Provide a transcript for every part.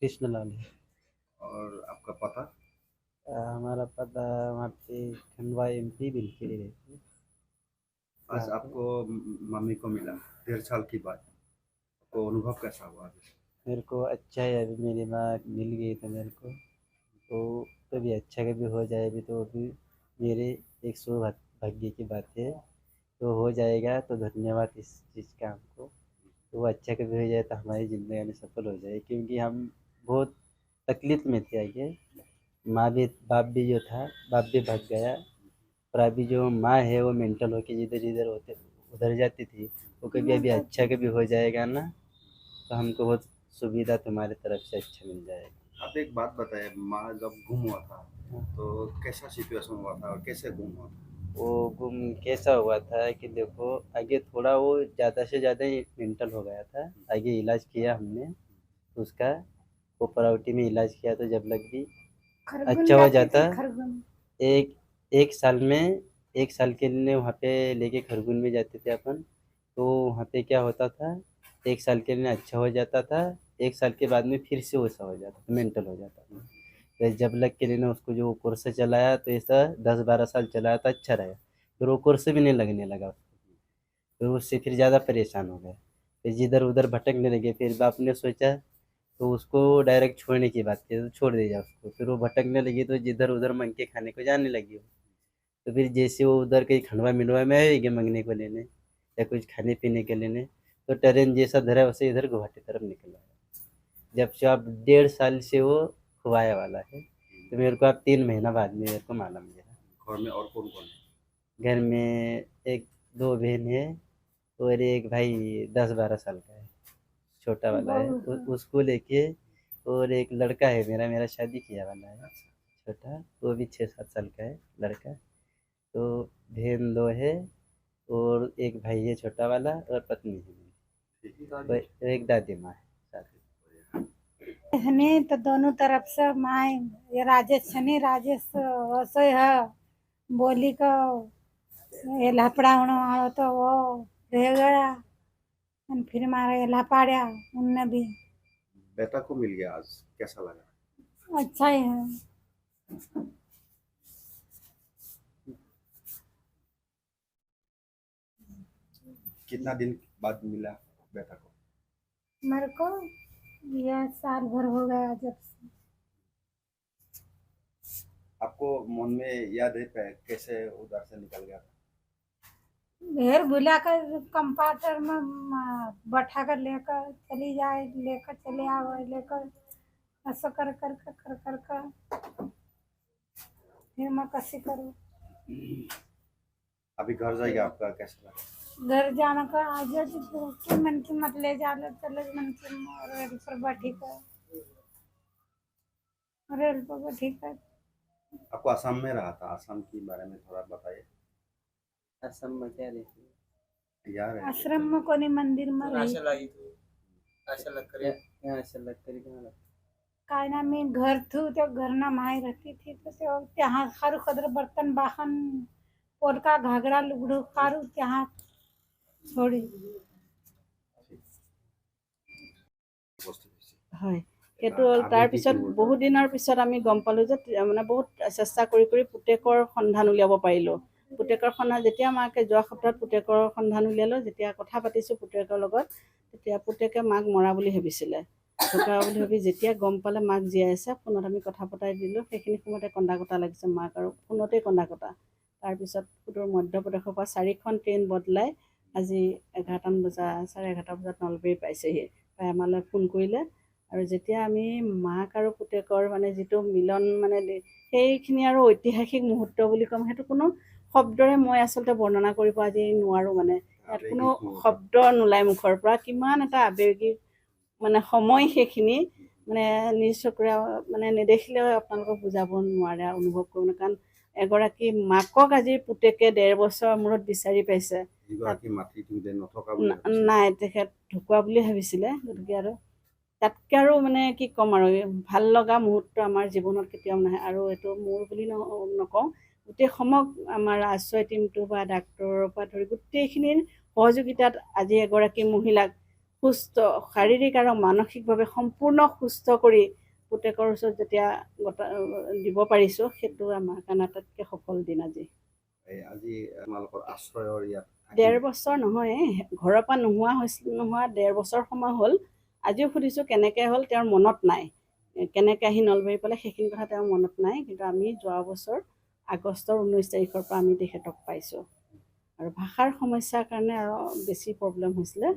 कृष्णलाल है। और आपका पता? हमारा पता वहाँ पे खंडवा एमपी बिलखेड़ी रहती है आज वहाँ पे। आपको मम्मी को मिला 1.5 साल की बाद, तो अनुभव कैसा हुआ अभी? मेरे को अच्छा है, अभी मेरी माँ मिल गई तो मेरे को तो कभी अच्छा कभी हो जाए, अभी तो अभी मेरे एक सौभाग्य की बात है। तो हो जाएगा तो धन्यवाद इस चीज़ का हमको। तो वो अच्छा कभी हो जाए तो हमारी ज़िंदगी में सफल हो जाए, क्योंकि हम बहुत तकलीफ में थे आगे। माँ भी बाप भी जो था, बाप भी भाग गया। और अभी जो माँ है वो मेंटल होके जिधर जिधर होते उधर जाती थी। वो कभी अभी अच्छा कभी हो जाएगा ना, तो हमको बहुत सुविधा तुम्हारी तरफ से अच्छा मिल जाएगा। आप एक बात बताएं, माँ जब गुम हुआ था तो कैसा सिचुएशन हुआ था और कैसे गुम हुआ था? वो गुम कैसा हुआ था कि देखो, आगे थोड़ा वो ज़्यादा से ज़्यादा ही मेंटल हो गया था। आगे इलाज किया हमने तो उसका, वो पराउटी में इलाज किया तो जब लग भी अच्छा हो जाता। एक एक साल में, एक साल के लिए वहाँ पे लेके खरगोन में जाते थे अपन। तो वहाँ पे क्या होता था, एक साल के लिए अच्छा हो जाता था। एक साल के बाद में फिर से वैसा हो जाता था, मेंटल हो जाता था। तो जब लग के लिए ना उसको जो कोर्स चलाया तो ऐसा 10-12 साल चलाया तो अच्छा रहा। फिर वो कोर्स भी नहीं लगने लगा, फिर उससे फिर ज़्यादा परेशान हो गए। फिर जिधर उधर भटकने लगे, फिर बाप ने सोचा तो उसको डायरेक्ट छोड़ने की बात की, तो छोड़ दिया उसको। फिर वो भटकने लगी तो जिधर उधर मंग के खाने को जाने लगी वो। तो फिर जैसे वो उधर कहीं खंडवा मिंडवा में आएगी मंगने को लेने या कुछ खाने पीने के लेने, तो ट्रेन जैसा धरा वैसे इधर गुवाहाटी तरफ निकल आया। जब से अब 1.5 साल से वो खुआया वाला है, तो मेरे को अब 3 महीना बाद में मेरे को मालूम मिला। घर में और कौन कौन है? घर में एक दो बहन है और एक भाई 10-12 साल का है, छोटा वाला है। उसको लेके, और एक लड़का है मेरा शादी किया वाला है छोटा, वो भी 6-7 साल का है लड़का। तो बहन दो है और एक भाई है छोटा वाला और पत्नी है मेरी। एक दादी माँ है साथ हने तो दोनों तरफ से माय ये राजेश छने राजेश असो है बोली का ये लापड़ा होना तो वो रह गया और फिर मारे लापाड़या उनने भी बेटा को मिल गया आज, कैसा लगा? अच्छा ही है। कितना दिन बाद मिला बेटा को? मेरे को यह साल भर हो गया जब से। आपको मन में याद है कैसे उधर से निकल गया था? ढेर बुला कर कंपाउंडर में बैठा कर लेकर चली जाए, लेकर चले आओ, लेकर ऐसा कर फिर मैं कैसे करूँ। अभी घर जाएगा आपका, कैसा लगा? घर जाना का आज की मन की मत ले जा ले चले मन की रेल पर बैठी कर रेल पर बैठी कर आपको आसाम में रहा था, आसाम के बारे में थोड़ा बताइए। असम में क्या रहती है? यार है आश्रम में कोनी मंदिर में रही यहाँ से लग कर कहाँ लगता काय ना मी घर थू तो घर ना माई रहती थी तो त्याहाँ खारू खदर बर्तन बासन पोलका घाघरा लुगड़ू खारू त्याहाँ छोड़ी। বস্তু হৈছে। হয়, সেইটো তাৰপিছত বহুত দিনৰ পিছত আমি গম পালোঁ যে মানে বহুত চেষ্টা কৰি পুতেকৰ সন্ধান উলিয়াব পাৰিলোঁ। পুতেকৰ সন্ধান যেতিয়া মাকে যোৱা সপ্তাহত পুতেকৰ সন্ধান উলিয়ালোঁ, যেতিয়া কথা পাতিছোঁ পুতেকৰ লগত, তেতিয়া পুতেকে মাক মৰা বুলি ভাবিছিলে। ঢুকা বুলি ভাবি যেতিয়া গম পালে মাক জীয়াই আছে, ফোনত আমি কথা পতাই দিলোঁ। সেইখিনি সময়তে কন্দা কটা লাগিছে মাক, আৰু ফোনতেই কন্দা কটা। তাৰপিছত সুদূৰ মধ্যপ্ৰদেশৰ পৰা 4খন ট্ৰেইন বদলাই আজি 11টামান বজা 11:30 বজাত নলবাৰী পাইছেহি। পাই আমালৈ ফোন কৰিলে, আৰু যেতিয়া আমি মাক আৰু পুতেকৰ মানে যিটো মিলন মানে সেইখিনি আৰু ঐতিহাসিক মুহূৰ্ত বুলি ক'ম, সেইটো কোনো শব্দৰে মই আচলতে বৰ্ণনা কৰিব আজি নোৱাৰোঁ। মানে ইয়াত কোনো শব্দ নোলায় মুখৰ পৰা, কিমান এটা আৱেগিক মানে সময় সেইখিনি, মানে নিজ চকুৰে মানে নেদেখিলেও আপোনালোকক বুজাব নোৱাৰে, অনুভৱ কৰিব। কাৰণ এগৰাকী মাকক আজি পুতেকে 1.5 বছৰৰ মূৰত বিচাৰি পাইছে। নাই, তেখেত ঢুকুৱা বুলি ভাবিছিলে। গতিকে আৰু তাতকৈ আৰু মানে কি ক'ম, আৰু ভাল লগা মুহূৰ্ত আমাৰ জীৱনত কেতিয়াও নাহে। আৰু এইটো মোৰ বুলি নকওঁ, গোটেই আমাৰ আশ্ৰয় টীমটো বা ডাক্তৰৰ পৰা ধৰি গোটেইখিনিৰ সহযোগিতাত আজি এগৰাকী মহিলাক সুস্থ শাৰীৰিক আৰু মানসিকভাৱে সম্পূৰ্ণ সুস্থ কৰি পুতেকৰ ওচৰত যেতিয়া দিব পাৰিছোঁ, সেইটো আমাৰ কাৰণে আটাইতকৈ সফল দিন আজি। আজি আপোনালোকৰ আশ্ৰয়ৰ ইয়াত 1.5 বছৰ নহয়, ঘৰৰ পৰা নোহোৱা 1.5 বছৰ সময় হ'ল। আজিও সুধিছোঁ কেনেকৈ হ'ল, তেওঁৰ মনত নাই। কেনেকৈ আহি নলবাৰী পালে সেইখিনি কথা তেওঁৰ মনত নাই, কিন্তু আমি যোৱা বছৰ আগষ্টৰ 19 তাৰিখৰ পৰা আমি তেখেতক পাইছোঁ। আৰু ভাষাৰ সমস্যাৰ কাৰণে আৰু বেছি প্ৰব্লেম হৈছিলে।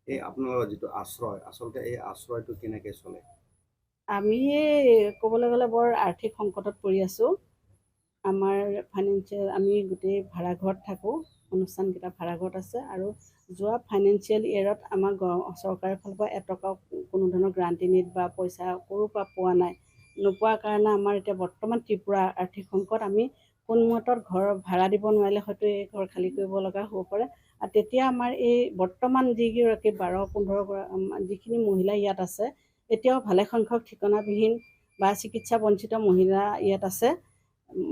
এই আপোনালোকৰ যিটো আশ্ৰয়, আচলতে এই আশ্ৰয়টো কেনেকৈ চলে? আমি ক'বলৈ গ'লে বৰ আৰ্থিক সংকটত পৰি আছোঁ। আমাৰ ফাইনেন্সিয়েল, আমি গোটেই ভাড়াঘৰত থাকোঁ, অনুষ্ঠানকেইটা ভাড়াঘৰত আছে। আৰু যোৱা ফাইনেন্সিয়েল ইয়েৰত আমাক চৰকাৰৰ ফালৰ পৰা এটকাও কোনো ধৰণৰ গ্ৰাণ্টি নিট বা পইচা ক'ৰ পৰা পোৱা নাই। নোপোৱাৰ কাৰণে আমাৰ এতিয়া বৰ্তমান ত্ৰিপুৰা আৰ্থিক সংকট। আমি কোন মুহূৰ্তত ঘৰ ভাড়া দিব নোৱাৰিলে হয়তো এই ঘৰ খালী কৰিব লগা হ'ব পাৰে। আৰু তেতিয়া আমাৰ এই বৰ্তমান যিগৰাকী 12-15 যিখিনি মহিলা ইয়াত আছে, এতিয়াও ভালেসংখ্যক ঠিকনাবিহীন বা চিকিৎসা বঞ্চিত মহিলা ইয়াত আছে।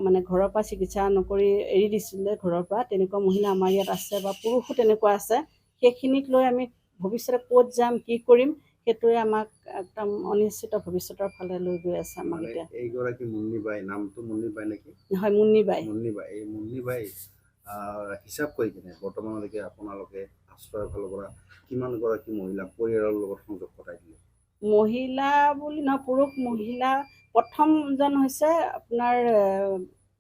মানে ঘৰৰ পৰা চিকিৎসা নকৰি এৰি দিছিলে ঘৰৰ পৰা, তেনেকুৱা মহিলা আমাৰ ইয়াত আছে, বা পুৰুষো তেনেকুৱা আছে। সেইখিনিক লৈ আমি ভৱিষ্যতে ক'ত যাম, কি কৰিম, সেইটোৱে আমাক একদম অনিশ্চিত ভৱিষ্যতৰ ফালে লৈ গৈ আছে আমাক এতিয়া। এইগৰাকী মুন্নীবাই, নামটো মুন্নীবাই নেকি? হয়, মুন্নীবাই। এই মুন্নীবাই হিচাপ কৰি কিনে বৰ্তমানলৈকে আপোনালোকে আশ্ৰয়ৰ ফালৰ পৰা কিমানগৰাকী মহিলা পৰিয়ালৰ লগত সংযোগ ঘটাই দিলে? মহিলা বুলি নহয়, পুৰুষ মহিলা। প্ৰথমজন হৈছে আপোনাৰ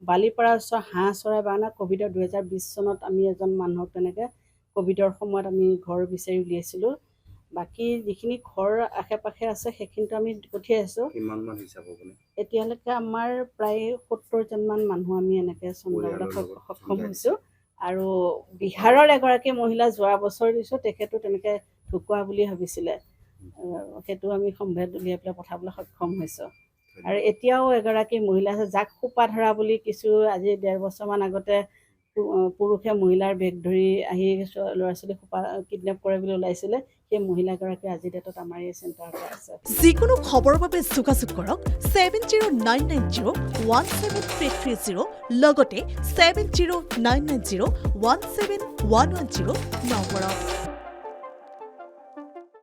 বালিপাৰা ওচৰৰ হাঁহ চৰাই বাগানত ক'ভিডৰ 2020 চনত আমি এজন মানুহক তেনেকৈ ক'ভিডৰ সময়ত আমি ঘৰ বিচাৰি উলিয়াইছিলোঁ। বাকী যিখিনি ঘৰ আশে পাশে আছে সেইখিনিতো আমি পঠিয়াই আছোঁ। কিমানমান হিচাপ আপুনি? এতিয়ালৈকে আমাৰ প্ৰায় 70জনমান মানুহ আমি এনেকৈ চম্ভালিবলৈ সক্ষম হৈছোঁ। আৰু বিহাৰৰ এগৰাকী মহিলা যোৱা বছৰ দিছোঁ, তেখেতো তেনেকৈ ঢুকুৱা বুলি ভাবিছিলে। সেইটো আমি সম্ভেদ উলিয়াই পেলাই পঠাবলৈ সক্ষম হৈছোঁ। আৰু এতিয়াও এগৰাকী মহিলা আছে, যাক সোপা ধৰা বুলি কিছু আজি 1.5 বছৰমান আগতে পুৰুষে মহিলাৰ বেগ ধৰি আহি ল'ৰা ছোৱালী সোপা কিডনেপ কৰে বুলি ওলাইছিলে। সেই মহিলাগৰাকী আজি ডেটত আমাৰ এই চেণ্টাৰতে আছে। যিকোনো খবৰৰ বাবে যোগাযোগ কৰক 7099017330 লগতে 7099017110 নম্বৰত।